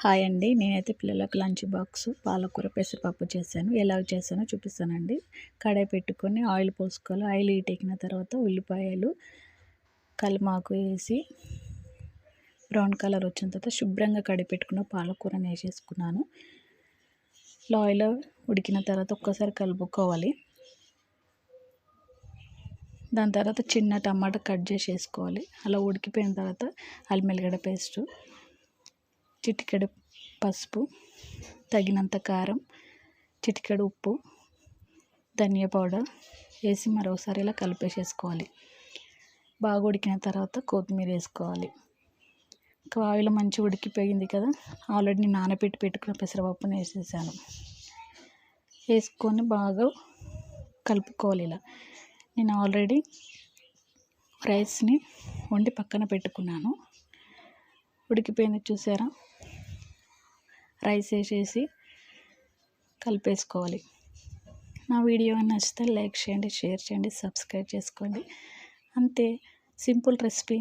Hi అండి. నేనైతే పిల్లలకు లంచ్ బాక్స్ పాలకూర పెసరపప్పు చేశాను. ఎలా చేశానో చూపిస్తానండి. కడాయి పెట్టుకొని ఆయిల్ పోసుకోవాలి. ఆయిల్ హీట్ ఎక్కిన తర్వాత ఉల్లిపాయలు, కలిమాకు వేసి బ్రౌన్ కలర్ వచ్చిన తర్వాత శుభ్రంగా కడిగి పెట్టుకున్న పాలకూరని వేసేసుకున్నాను. ఆయిల్ ఉడికిన తర్వాత ఒక్కసారి కలుపుకోవాలి. దాని తర్వాత చిన్న టమాటా కట్ చేసి వేసుకోవాలి. అలా ఉడికిపోయిన తర్వాత అల్లం వెల్లిగడ్డ పేస్టు, చిటికెడు పసుపు, తగినంత కారం, చిటికెడు ఉప్పు, ధనియా పౌడర్ వేసి మరోసారి ఇలా కలిపేసేసుకోవాలి. బాగా ఉడికిన తర్వాత కొత్తిమీర వేసుకోవాలి. ఆయిల్ మంచిగా ఉడికిపోయింది కదా, ఆల్రెడీ నేను నానబెట్టి పెట్టుకున్న పెసరపప్పుని వేసేసాను. వేసుకొని బాగా కలుపుకోవాలి. ఇలా నేను ఆల్రెడీ రైస్ని వండి పక్కన పెట్టుకున్నాను. ఉడికిపోయింది చూసారా. రైస్ వేసేసి కలిపేసుకోవాలి. నా వీడియో నచ్చితే లైక్ చేయండి, షేర్ చేయండి, సబ్స్క్రైబ్ చేసుకోండి. అంతే, సింపుల్ రెసిపీ.